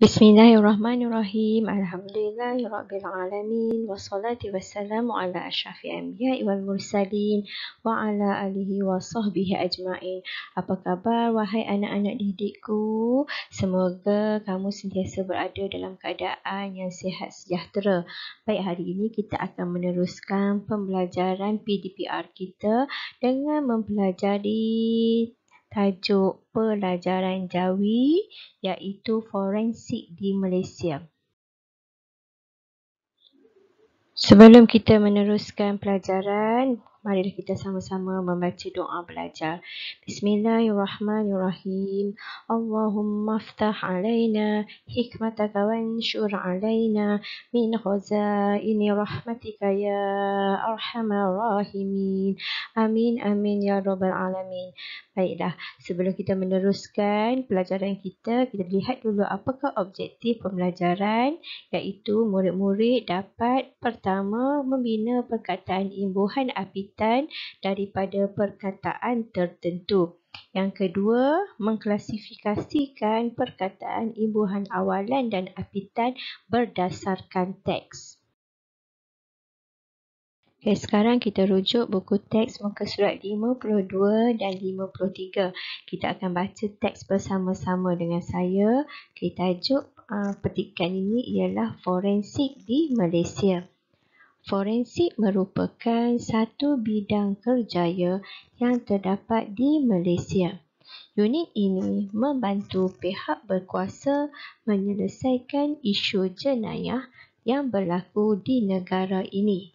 Bismillahirrahmanirrahim. Alhamdulillahirrabbilalamin. Wassalatu wassalamu ala asyrafil anbiya'i wal mursalin wa ala alihi wa sahbihi ajma'in. Apa khabar wahai anak-anak didikku? Semoga kamu sentiasa berada dalam keadaan yang sihat sejahtera. Baik, hari ini kita akan meneruskan pembelajaran PDPR kita dengan mempelajari tajuk pelajaran Jawi iaitu forensik di Malaysia. Sebelum kita meneruskan pelajaran, marilah kita sama-sama membaca doa belajar. Bismillahirrahmanirrahim. Allahumma aftah alaina hikmataka wanshur alaina min khazaini rahmatika ya arhamar rahimin. Amin amin ya rabbal alamin. Baiklah, sebelum kita meneruskan pelajaran kita lihat dulu apakah objektif pembelajaran, iaitu murid-murid dapat pertama membina perkataan imbuhan apitan daripada perkataan tertentu. Yang kedua, mengklasifikasikan perkataan imbuhan awalan dan apitan berdasarkan teks. Okay, sekarang kita rujuk buku teks muka surat 52 dan 53. Kita akan baca teks bersama-sama dengan saya. Okay, tajuk petikan ini ialah forensik di Malaysia. Forensik merupakan satu bidang kerjaya yang terdapat di Malaysia. Unit ini membantu pihak berkuasa menyelesaikan isu jenayah yang berlaku di negara ini.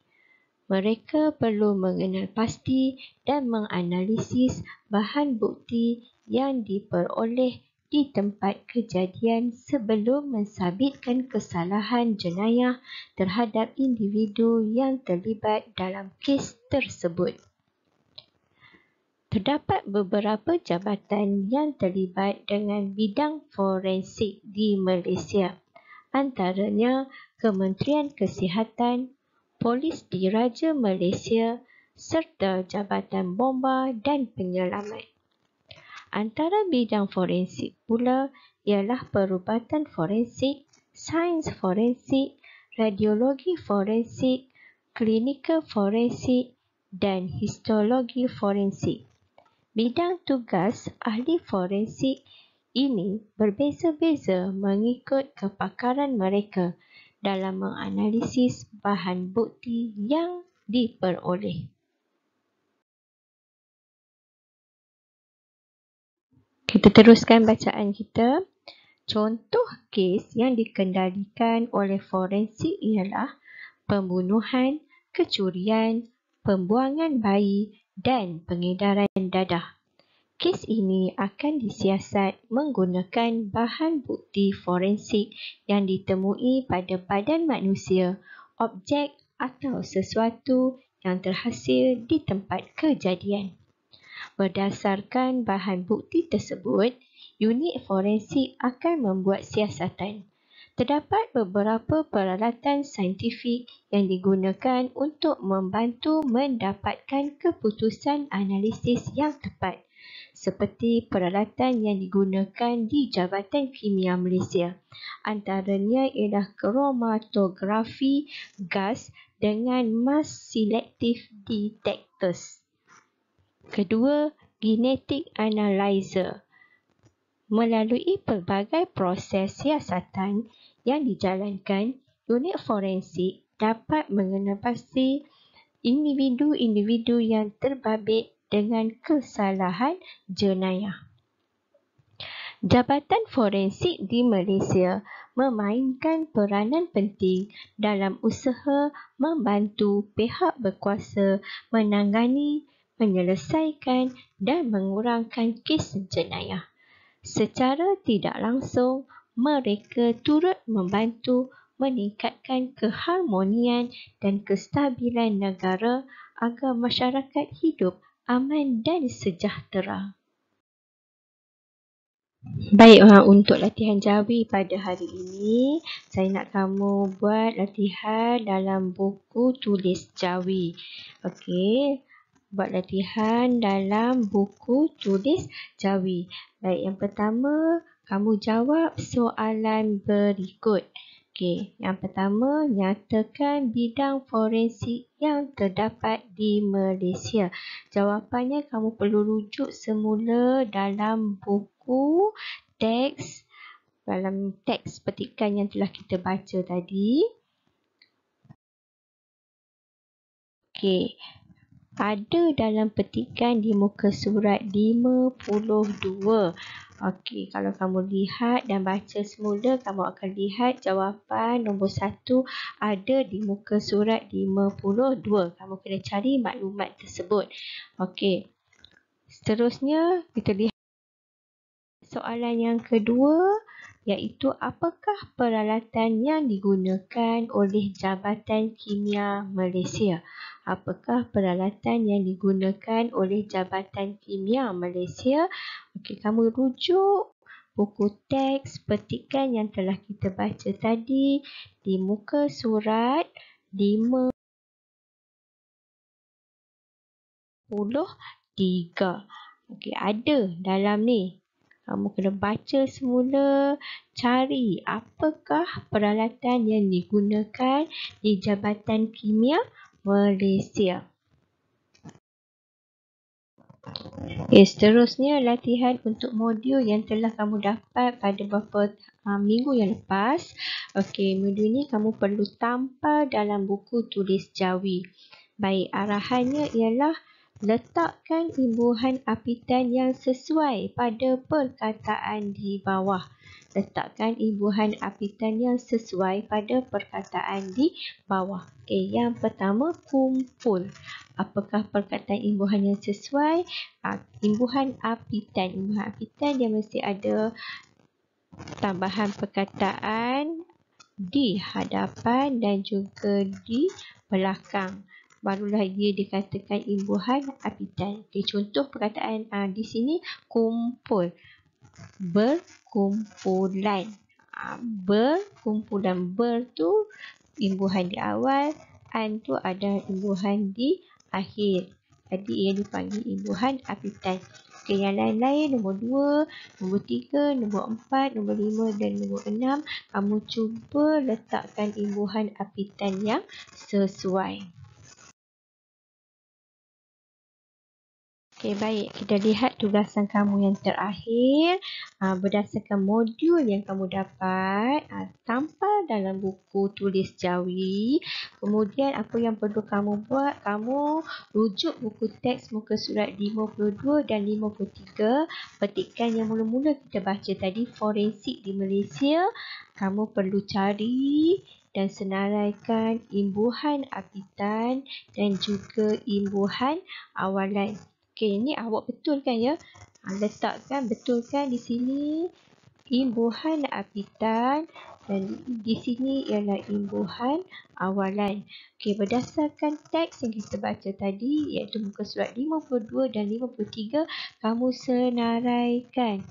Mereka perlu mengenal pasti dan menganalisis bahan bukti yang diperoleh di tempat kejadian sebelum mensabitkan kesalahan jenayah terhadap individu yang terlibat dalam kes tersebut. Terdapat beberapa jabatan yang terlibat dengan bidang forensik di Malaysia, antaranya Kementerian Kesihatan, Polis Diraja Malaysia serta Jabatan Bomba dan Penyelamat. Antara bidang forensik pula ialah perubatan forensik, sains forensik, radiologi forensik, klinikal forensik dan histologi forensik. Bidang tugas ahli forensik ini berbeza-beza mengikut kepakaran mereka dalam menganalisis bahan bukti yang diperoleh. Kita teruskan bacaan kita. Contoh kes yang dikendalikan oleh forensik ialah pembunuhan, kecurian, pembuangan bayi dan pengedaran dadah. Kes ini akan disiasat menggunakan bahan bukti forensik yang ditemui pada badan manusia, objek atau sesuatu yang terhasil di tempat kejadian. Berdasarkan bahan bukti tersebut, unit forensik akan membuat siasatan. Terdapat beberapa peralatan saintifik yang digunakan untuk membantu mendapatkan keputusan analisis yang tepat, seperti peralatan yang digunakan di Jabatan Kimia Malaysia. Antaranya ialah kromatografi gas dengan mass selective detectors. Kedua, genetic analyzer. Melalui pelbagai proses siasatan yang dijalankan, unit forensik dapat mengenal pasti individu-individu yang terbabit dengan kesalahan jenayah. Jabatan forensik di Malaysia memainkan peranan penting dalam usaha membantu pihak berkuasa menangani, menyelesaikan dan mengurangkan kes jenayah. Secara tidak langsung, mereka turut membantu meningkatkan keharmonian dan kestabilan negara agar masyarakat hidup aman dan sejahtera. Baik, untuk latihan Jawi pada hari ini, saya nak kamu buat latihan dalam buku tulis Jawi. Okey, buat latihan dalam buku tulis Jawi. Baik, yang pertama, kamu jawab soalan berikut. Okey, yang pertama, nyatakan bidang forensik yang terdapat di Malaysia. Jawapannya kamu perlu rujuk semula dalam buku teks, dalam teks petikan yang telah kita baca tadi. Okey, ada dalam petikan di muka surat 52. Okey, kalau kamu lihat dan baca semula, kamu akan lihat jawapan nombor 1 ada di muka surat 52. Kamu kena cari maklumat tersebut. Okey, seterusnya kita lihat soalan yang kedua, iaitu apakah peralatan yang digunakan oleh Jabatan Kimia Malaysia? Apakah peralatan yang digunakan oleh Jabatan Kimia Malaysia? Okey, kamu rujuk buku teks petikan yang telah kita baca tadi di muka surat 53. Okey, ada dalam ni. Kamu kena baca semula, cari apakah peralatan yang digunakan di Jabatan Kimia Malaysia. Seterusnya latihan untuk modul yang telah kamu dapat pada beberapa minggu yang lepas. Okey, modul ni kamu perlu tampal dalam buku tulis jawi. Baik, arahannya ialah letakkan imbuhan apitan yang sesuai pada perkataan di bawah. Letakkan imbuhan apitan yang sesuai pada perkataan di bawah. Okey, yang pertama, kumpul. Apakah perkataan imbuhan yang sesuai? Imbuhan apitan. Imbuhan apitan dia mesti ada tambahan perkataan di hadapan dan juga di belakang. Barulah dia dikatakan imbuhan apitan. Okey, contoh perkataan di sini, kumpul. Berkumpulan. Berkumpulan. Ber tu imbuhan di awal, an tu ada imbuhan di akhir. Jadi ia dipanggil imbuhan apitan. Okey, yang lain-lain nombor 2, nombor 3, nombor 4, nombor 5 dan nombor 6, kamu cuba letakkan imbuhan apitan yang sesuai. Okey, baik. Kita lihat tugasan kamu yang terakhir. Berdasarkan modul yang kamu dapat, tampal dalam buku tulis jawi. Kemudian apa yang perlu kamu buat? Kamu rujuk buku teks muka surat 52 dan 53. Petikan yang mula-mula kita baca tadi, forensik di Malaysia. Kamu perlu cari dan senaraikan imbuhan apitan dan juga imbuhan awalan. Okey, ini awak betulkan ya. Letakkan, betulkan di sini imbuhan apitan dan di sini ialah imbuhan awalan. Okey, berdasarkan teks yang kita baca tadi iaitu muka surat 52 dan 53, kamu senaraikan.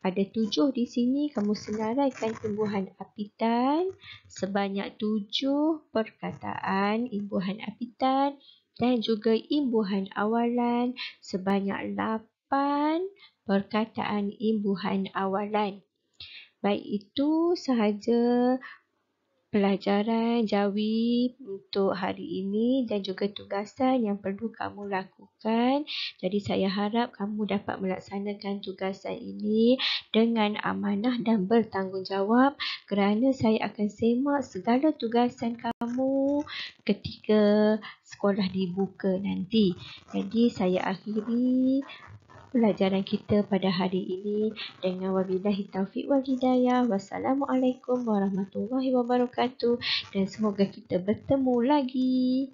Ada 7 di sini, kamu senaraikan imbuhan apitan sebanyak 7 perkataan imbuhan apitan dan juga imbuhan awalan sebanyak 8 perkataan imbuhan awalan. Baik, itu sahaja pelajaran jawi untuk hari ini dan juga tugasan yang perlu kamu lakukan. Jadi saya harap kamu dapat melaksanakan tugasan ini dengan amanah dan bertanggungjawab kerana saya akan semak segala tugasan kamu ketika sekolah dibuka nanti. Jadi saya akhiri pelajaran kita pada hari ini dengan wabillahi taufiq wal hidayah. Wassalamualaikum warahmatullahi wabarakatuh dan semoga kita bertemu lagi.